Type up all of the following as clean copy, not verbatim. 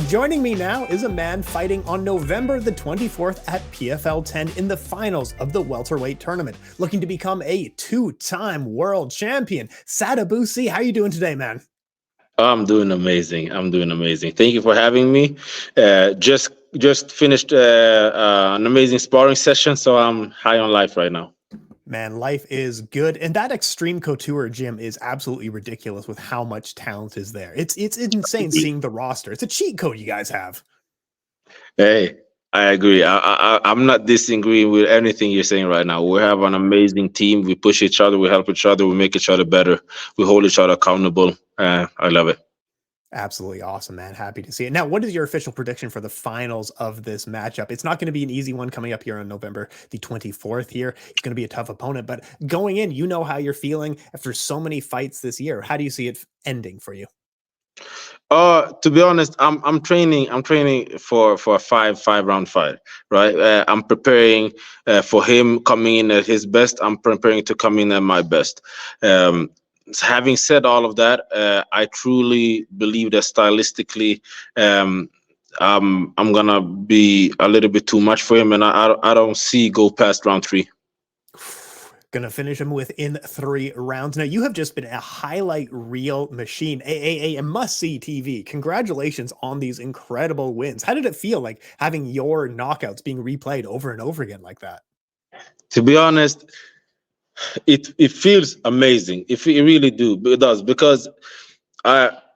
Joining me now is a man fighting on November the 24th at PFL 10 in the finals of the welterweight tournament, looking to become a two-time world champion. Sadibou Sy, how are you doing today, man? I'm doing amazing. Thank you for having me. Just finished an amazing sparring session, so I'm high on life right now. Man, life is good. And that Extreme Couture gym is absolutely ridiculous with how much talent is there. It's insane seeing the roster. It's a cheat code you guys have. Hey, I agree. I'm not disagreeing with anything you're saying right now. We have an amazing team. We push each other. We help each other. We make each other better. We hold each other accountable. I love it. Absolutely awesome, man. Happy to see it. Now, what is your official prediction for the finals of this matchup? It's not going to be an easy one coming up here on November the 24th here. It's going to be a tough opponent, but going in, you know how you're feeling after so many fights this year. How do you see it ending for you? To be honest, I'm training for a five round fight, right? I'm preparing for him coming in at his best. I'm preparing to come in at my best. Having said all of that, I truly believe that stylistically, I'm gonna be a little bit too much for him, and I don't see go past round 3. Gonna finish him within 3 rounds. Now, you have just been a highlight reel machine, a must-see TV. Congratulations on these incredible wins. How did it feel like having your knockouts being replayed over and over again like that? To be honest, it feels amazing. It really does, because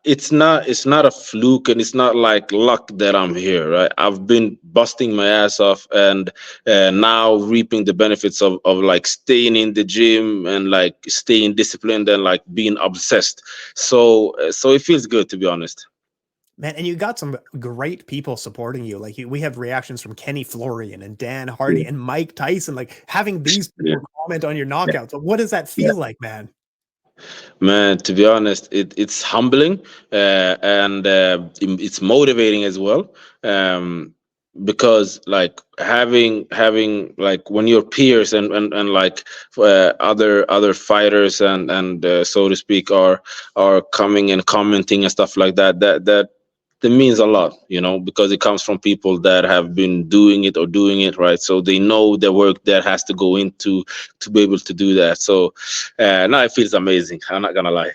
it's not a fluke, and it's not like luck that I'm here, right? I've been busting my ass off, and now reaping the benefits of like staying in the gym and like staying disciplined and like being obsessed. So it feels good, to be honest. Man, and you got some great people supporting you. Like we have reactions from Kenny Florian and Dan Hardy and Mike Tyson, like having these people comment on your knockouts. What does that feel like, man? Man, to be honest, it's humbling, and it's motivating as well. Because like having like when your peers and like other fighters and so to speak are coming and commenting and stuff like that means a lot, because it comes from people that have been doing it right, so they know the work that has to go into to be able to do that. So now it feels amazing, I'm not gonna lie.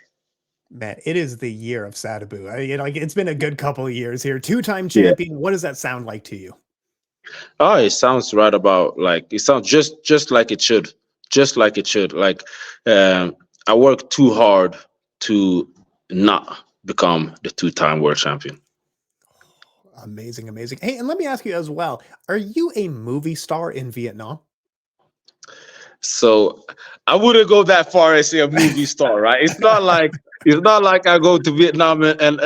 Man, it is the year of Sadibou. Like it's been a good couple of years here. Two-time champion. What does that sound like to you? Oh, it sounds right about like it sounds just like it should. Like I worked too hard to not become the 2-time world champion. Amazing. Hey, and let me ask you as well, are you a movie star in Vietnam? So I wouldn't go that far as say a movie star, right? It's not like I go to Vietnam and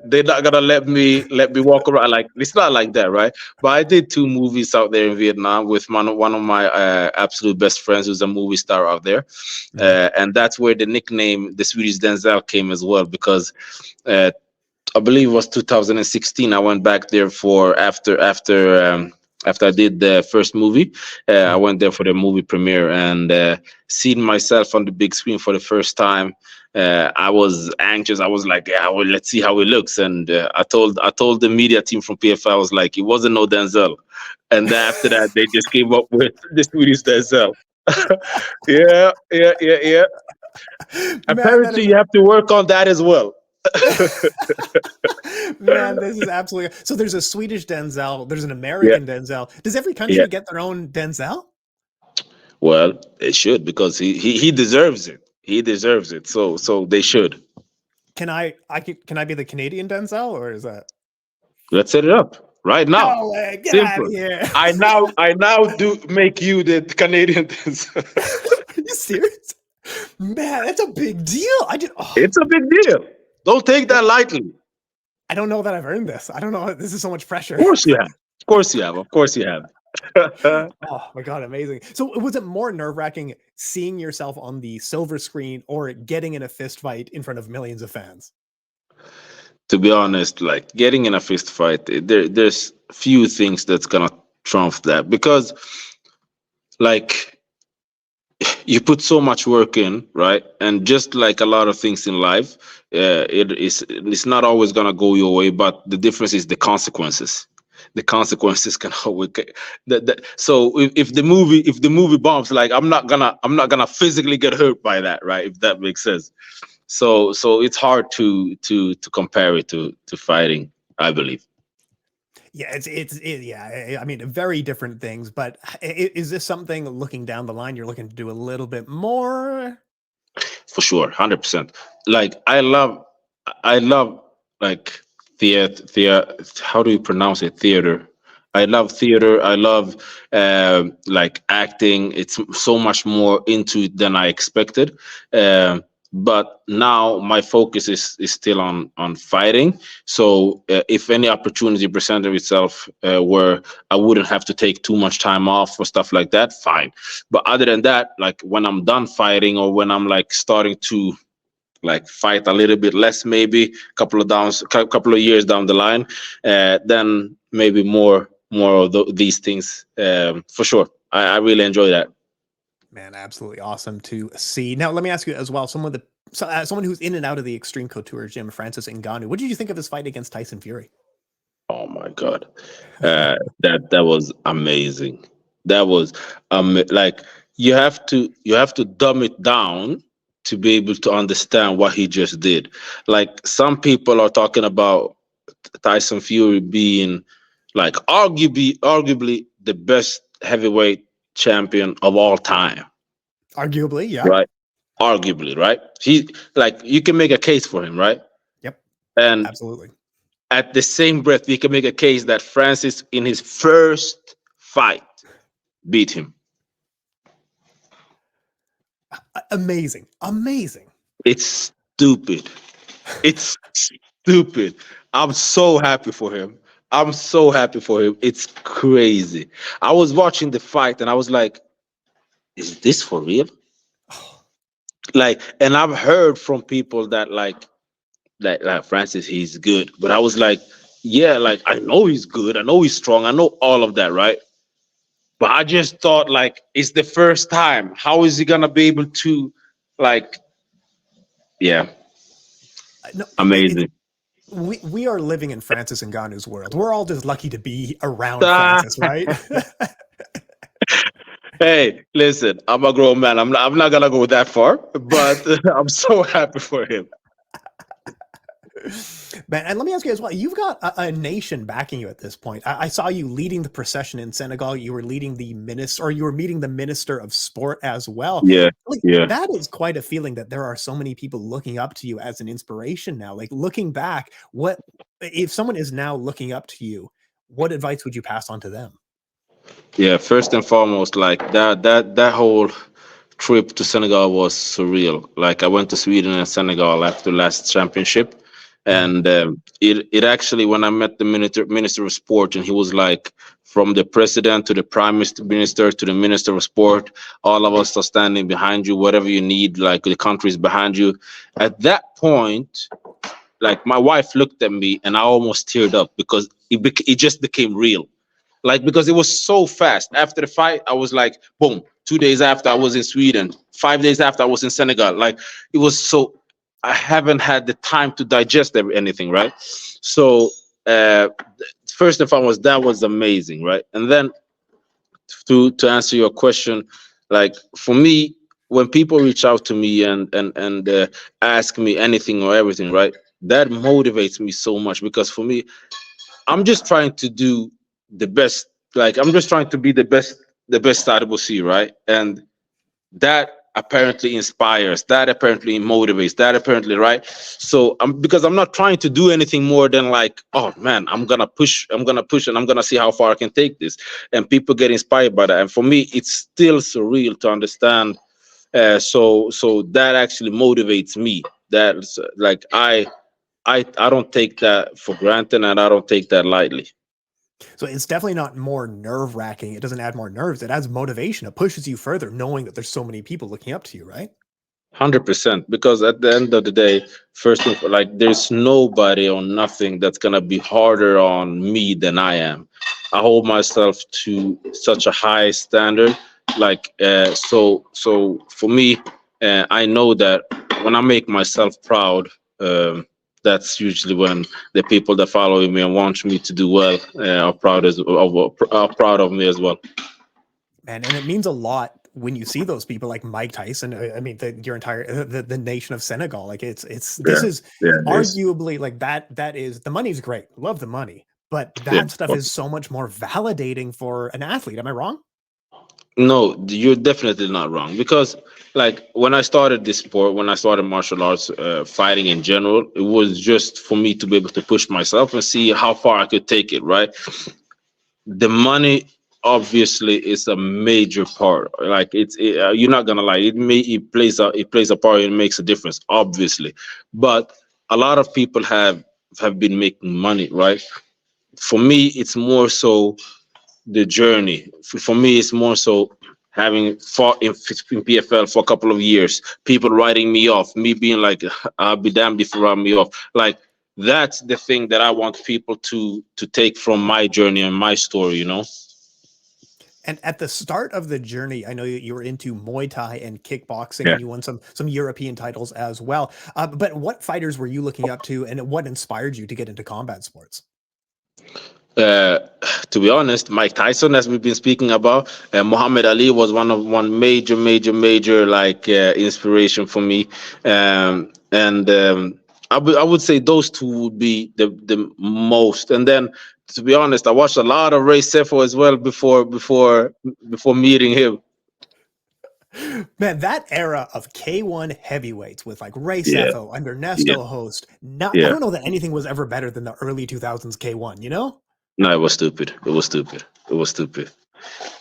they're not gonna let me walk around. Like, it's not like that, right? But I did 2 movies out there in Vietnam with one of my absolute best friends, who's a movie star out there, and that's where the nickname the Swedish Denzel came as well, because I believe it was 2016. I went back there for after I did the first movie. I went there for the movie premiere, and seeing myself on the big screen for the first time, I was anxious. I was like, yeah, well, let's see how it looks. And I told the media team from PFL, I was like, it wasn't no Denzel. And then after that, they just came up with the Swedish Denzel. Yeah. Apparently, you have to work on that as well. Man, this is absolutely so. There's a Swedish Denzel, there's an American Denzel. Does every country get their own Denzel? Well, it should, because he deserves it. He deserves it. So they should. Can I be the Canadian Denzel, or is that? Let's set it up right now. No way. Get out of here. I now do make you the Canadian Denzel. Are you serious? Man, that's a big deal. It's a big deal. Don't take that lightly. I don't know that I've earned this. I don't know. This is so much pressure. Of course you have. Oh my God, amazing. So was it more nerve-wracking seeing yourself on the silver screen or getting in a fist fight in front of millions of fans? To be honest, like getting in a fist fight, there's few things that's gonna trump that, because like you put so much work in, right? And just like a lot of things in life, it's not always gonna go your way, but the difference is the consequences. The consequences can always so if the movie bombs, like I'm not gonna physically get hurt by that, right? If that makes sense. So it's hard to compare it to fighting, I believe. Yeah, yeah. I mean, very different things. But is this something looking down the line you're looking to do a little bit more? For sure, 100%. Like I love like theater. How do you pronounce it? Theater. I love theater. I love like acting. It's so much more into it than I expected. But now my focus is still on fighting. So if any opportunity presented itself where I wouldn't have to take too much time off or stuff like that, fine. But other than that, like when I'm done fighting or when I'm like starting to like fight a little bit less, maybe couple of years down the line, then maybe more of these things. For sure, I really enjoy that. Man, absolutely awesome to see. Now, let me ask you as well, someone who's in and out of the Extreme Couture gym, Francis Ngannou. What did you think of his fight against Tyson Fury? Oh my God, that was amazing. That was like you have to dumb it down to be able to understand what he just did. Like some people are talking about Tyson Fury being like arguably the best heavyweight champion of all time, Arguably, yeah. right? Arguably, right? He like you can make a case for him, right? Yep, And absolutely. at the same breath, we can make a case that Francis, in his first fight, beat him. Amazing. Amazing. It's stupid. It's stupid. I'm so happy for him. I'm so happy for him. It's crazy. I was watching the fight and I was like, is this for real? Like, and I've heard from people that like Francis, he's good. But I was like, yeah, like I know he's good. I know he's strong. I know all of that, right? But I just thought like it's the first time. How is he gonna be able to like yeah, No, amazing. we are living in Francis Ngannou's world. We're all just lucky to be around Francis, right? Hey, listen, I'm a grown man. I'm not gonna go that far, but I'm so happy for him. Man, and let me ask you as well, you've got a nation backing you at this point. I saw you leading the procession in Senegal. You were leading the minister, or you were meeting the minister of sport as well. Yeah, Like, yeah. that is quite a feeling that there are so many people looking up to you as an inspiration now. Like looking back, what if someone is now looking up to you, what advice would you pass on to them? Yeah, first and foremost, like that whole trip to Senegal was surreal. Like I went to Sweden and Senegal after last championship, and it actually when I met the minister of sport, and he was like, from the president to the prime minister to the minister of sport, all of us are standing behind you. Whatever you need, like the country is behind you. At that point, like my wife looked at me, and I almost teared up because it just became real. Like because it was so fast. After the fight, I was like, boom. 2 days after, I was in Sweden. 5 days after, I was in Senegal. Like it was so. I haven't had the time to digest anything, right? So uh, first and foremost, that was amazing, right? And then to answer your question, like for me, when people reach out to me and ask me anything or everything, right? That motivates me so much because for me, I'm just trying to do the best. Like I'm just trying to be the best Sadibou Sy, right? And that apparently inspires, that apparently motivates, that apparently, right? So because I'm not trying to do anything more than like, oh man, I'm gonna push, and I'm gonna see how far I can take this. And people get inspired by that. And for me, it's still surreal to understand. So that actually motivates me. That's like I don't take that for granted, and I don't take that lightly. So it's definitely not more nerve wracking. It doesn't add more nerves. It adds motivation. It pushes you further, knowing that there's so many people looking up to you, right? 100%. Because at the end of the day, first of all, like there's nobody or nothing that's gonna be harder on me than I am. I hold myself to such a high standard Like so for me, I know that when I make myself proud, that's usually when the people that follow me and want me to do well are proud of me as well. Man, and it means a lot when you see those people like Mike Tyson. I mean, your entire the nation of Senegal. Like it's this is arguably like that is the money's great. Love the money, but that stuff is so much more validating for an athlete. Am I wrong? No, you're definitely not wrong, because like when I started this sport, when I started martial arts, fighting in general, it was just for me to be able to push myself and see how far I could take it, right? The money obviously is a major part. Like you're not gonna lie, it plays a part, it makes a difference, obviously. But a lot of people have been making money, right? For me, it's more so the journey. For me, it's more so having fought in PFL for a couple of years, people writing me off, me being like, I'll be damned if you write me off. Like that's the thing that I want people to take from my journey and my story, you know. And at the start of the journey, I know you were into Muay Thai and kickboxing, and you won some European titles as well. But what fighters were you looking up to, and what inspired you to get into combat sports? To be honest, Mike Tyson, as we've been speaking about, Muhammad Ali was one major like inspiration for me, I would say those two would be the most. And then, to be honest, I watched a lot of Ray Sefo as well before meeting him. Man, that era of K1 heavyweights with like Ray Sefo under Nesto host, I don't know that anything was ever better than the early 2000s K1, you know? No, it was stupid. It was stupid. It was stupid.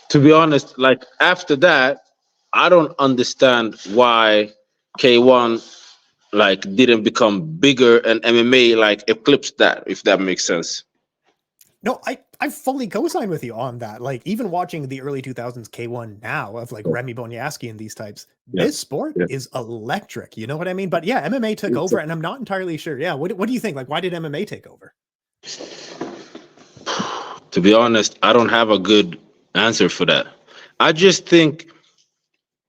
To be honest, like after that, I don't understand why K1 like didn't become bigger and MMA like eclipsed that, if that makes sense. No, I fully co-sign with you on that. Like even watching the early 2000s K1 now of like Remy Bonjasky and these types, this sport is electric. You know what I mean? But yeah, MMA took over, and I'm not entirely sure. Yeah, what do you think? Like, why did MMA take over? To be honest, I don't have a good answer for that. I just think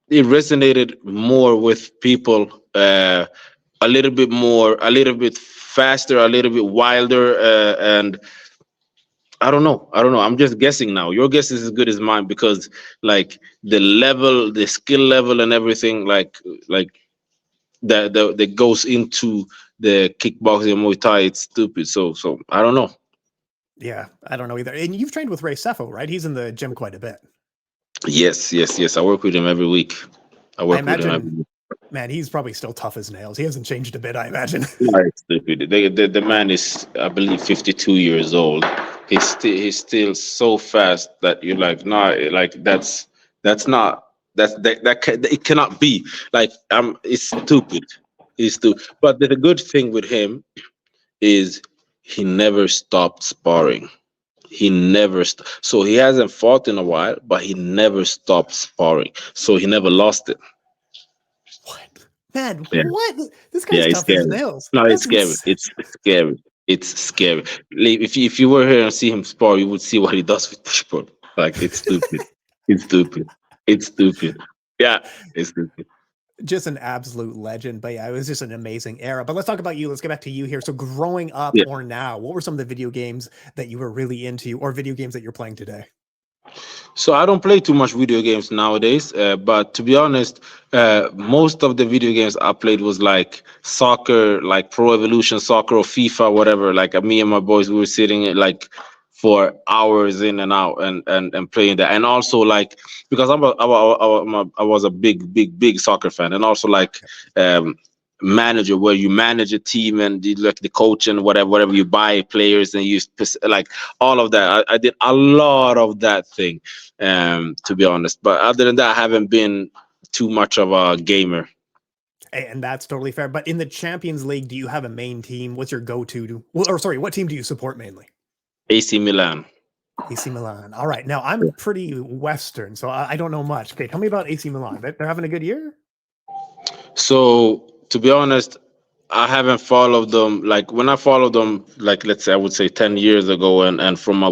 it resonated more with people, a little bit faster, a little bit wilder, and I don't know. I'm just guessing now. Your guess is as good as mine, because like the skill level and everything, like that goes into the kickboxing and Muay Thai, it's stupid. So I don't know. Yeah, I don't know either. And you've trained with Ray Sefo, right? He's in the gym quite a bit. Yes. I work with him every week. I imagine, with him. Man, he's probably still tough as nails. He hasn't changed a bit, I imagine. Stupid. The man is, I believe, 52 years old. He's still so fast that you're like, nah, like it cannot be. Like it's stupid. It's stupid. But the good thing with him is he never stopped sparring. So he hasn't fought in a while, but he never stopped sparring. So he never lost it. What? Man, what? This guy's tough as nails. No, it's scary. It's scary. It's scary. If you were here and see him spar, you would see what he does with people. Like it's stupid. It's stupid. It's stupid. Yeah, it's stupid. Just an absolute legend. But yeah, it was just an amazing era. But let's talk about you. Let's get back to you here. So growing up or now, what were some of the video games that you were really into, or video games that you're playing today? So I don't play too much video games nowadays, but to be honest, most of the video games I played was like soccer, like Pro Evolution Soccer or FIFA, whatever. Like me and my boys, we were sitting like for hours in and out and playing that. And also like, because I was a big soccer fan, and also like manager, where you manage a team and you like the coach and whatever you buy players and you like all of that. I did a lot of that thing, to be honest. But other than that, I haven't been too much of a gamer. And that's totally fair. But in the Champions League, do you have a main team? What's your go-to? What team do you support mainly? AC Milan. AC Milan. All right. Now I'm pretty Western, so I don't know much. Okay, tell me about AC Milan. They're having a good year? So to be honest, I haven't followed them. Like when I followed them, like let's say I would say 10 years ago, and from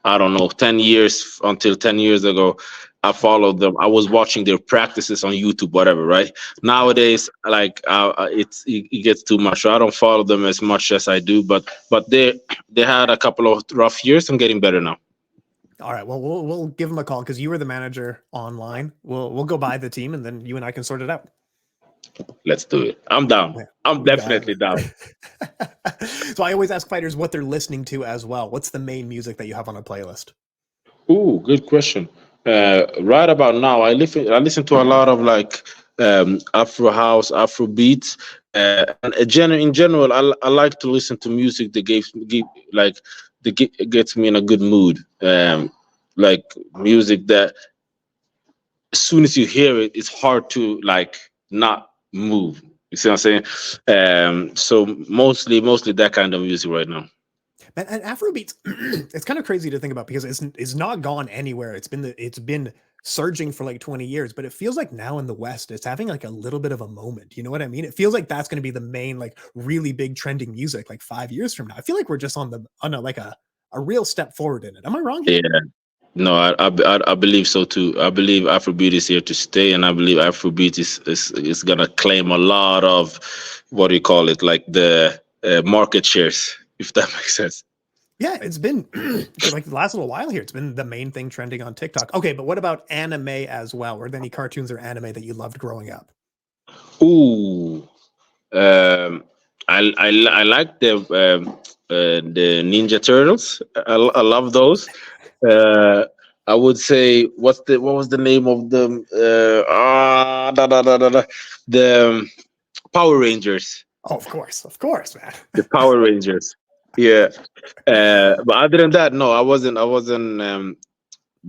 I don't know 10 years until 10 years ago, I followed them. I was watching their practices on YouTube, whatever. Right nowadays, like it gets too much. So I don't follow them as much as I do. But they had a couple of rough years. I'm getting better now. All right. Well, we'll give him a call because you were the manager online. We'll go by the team and then you and I can sort it out. Let's do it. I'm down. Yeah, I'm definitely down. So I always ask fighters what they're listening to as well. What's the main music that you have on a playlist? Ooh, good question. Right about now, I listen to a lot of like Afro house, Afro beats, and in general, I like to listen to music that gets me in a good mood. Like music that as soon as you hear it, it's hard to like not move. You see what I'm saying? So mostly that kind of music right now. Man, and Afrobeats, it's kind of crazy to think about because it's not gone anywhere. It's been surging for like 20 years, but it feels like now in the West, it's having like a little bit of a moment. You know what I mean? It feels like that's going to be the main, like really big trending music like 5 years from now. I feel like we're just on a real step forward in it. Am I wrong here? Yeah. No, I believe so too. I believe Afrobeat is here to stay, and I believe Afrobeat is gonna claim a lot of what do you call it, like the market shares, if that makes sense. Yeah, it's been for like the last little while here. It's been the main thing trending on TikTok. Okay, but what about anime as well? Were there any cartoons or anime that you loved growing up? Ooh, um, I like the Ninja Turtles. I love those. Uh, I would say what was the name of them? The Power Rangers. Oh, of course, man. The Power Rangers. Yeah. But other than that, no, I wasn't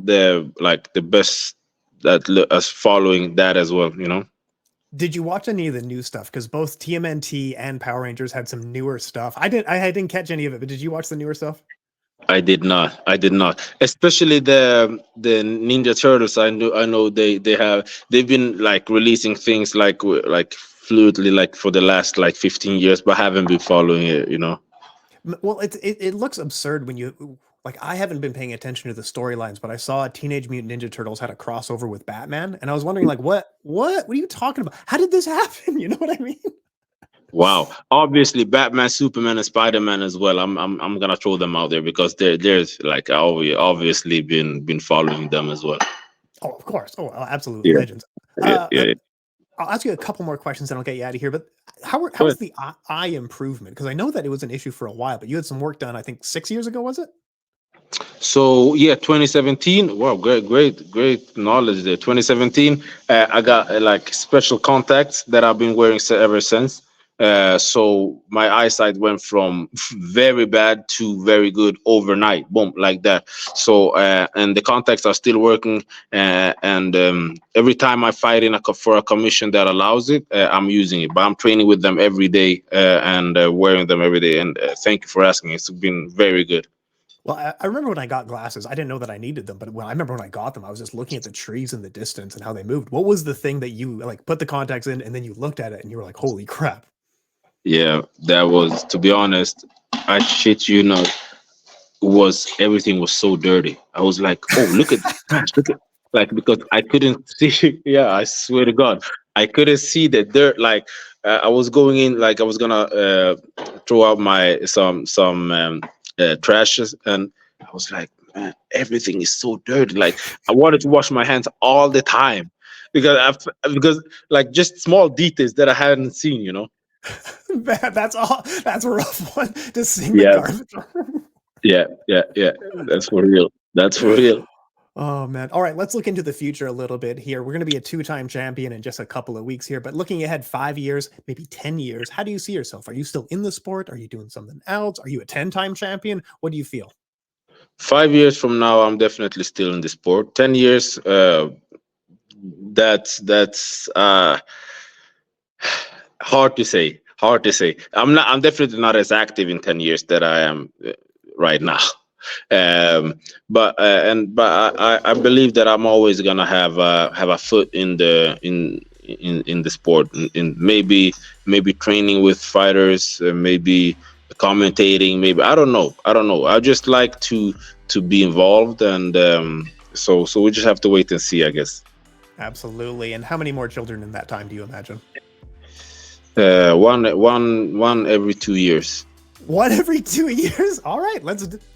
the best as following that as well. Did you watch any of the new stuff? Because both TMNT and Power Rangers had some newer stuff. I didn't catch any of it, but did you watch the newer stuff? I did not. I did not. Especially the Ninja Turtles. I know they've been like releasing things like fluidly like for the last like 15 years, but haven't been following it. Well, it looks absurd when you like. I haven't been paying attention to the storylines, but I saw Teenage Mutant Ninja Turtles had a crossover with Batman, and I was wondering like, what are you talking about? How did this happen? You know what I mean? Wow. Obviously, Batman, Superman, and Spider-Man as well. I'm gonna throw them out there because there's like obviously been following them as well. Oh, of course. Oh, absolutely, Yeah. legends. Yeah. I'll ask you a couple more questions, and I'll get you out of here. But how's the eye improvement? Because I know that it was an issue for a while, but you had some work done. I think 6 years ago, was it? So yeah, 2017. Wow, great knowledge there. 2017. I got like special contacts that I've been wearing ever since. So my eyesight went from very bad to very good overnight, boom, like that. So and the contacts are still working. And every time I fight for a commission that allows it, I'm using it. But I'm training with them every day and wearing them every day. And thank you for asking. It's been very good. Well, I remember when I got glasses, I didn't know that I needed them, but I remember when I got them, I was just looking at the trees in the distance and how they moved. What was the thing that you like put the contacts in and then you looked at it and you were like, holy crap? Yeah, that was, to be honest, I shit you not, everything was so dirty. I was like, oh, look at this, look at, like, because I couldn't see. Yeah, I swear to God, I couldn't see the dirt. Like, I was going in, like I was gonna throw out some trashes, and I was like, man, everything is so dirty. Like, I wanted to wash my hands all the time because like just small details that I hadn't seen. That's all. That's a rough one to sing Yeah. the garbage. Yeah. That's for real. That's for real. Oh man. All right, let's look into the future a little bit here. We're going to be a two-time champion in just a couple of weeks here, but looking ahead 5 years, maybe 10 years, how do you see yourself? Are you still in the sport? Are you doing something else? Are you a 10-time champion? What do you feel? 5 years from now, I'm definitely still in the sport. 10 years, that's hard to say. I'm definitely not as active in 10 years that I am right now. But I believe that I'm always gonna have a foot in in the sport, in maybe training with fighters, maybe commentating, maybe I don't know. I just like to be involved, and so we just have to wait and see, I guess. Absolutely. And how many more children in that time do you imagine? One every 2 years. One every 2 years? All right,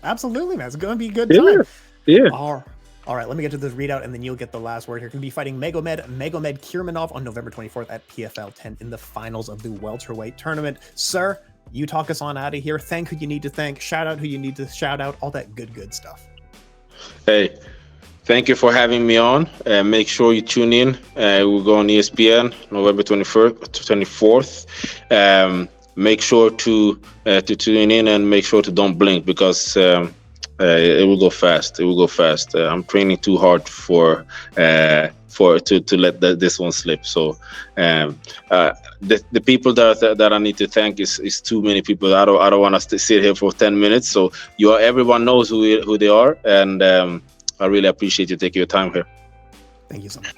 absolutely, man. It's going to be a good time. Yeah. All right, let me get to this readout, and then you'll get the last word here. Going to be fighting Magomedkerimov on November 24th at PFL 10 in the finals of the welterweight tournament. Sir, you talk us on out of here. Thank who you need to thank. Shout out who you need to shout out. All that good stuff. Hey, thank you for having me on. Make sure you tune in. We'll go on ESPN November 24th. Make sure to tune in, and make sure to don't blink, because it will go fast. I'm training too hard to let this one slip. So the people that I need to thank is too many people. I don't want us to sit here for 10 minutes. So everyone knows who they are, and I really appreciate you taking your time here. Thank you so much.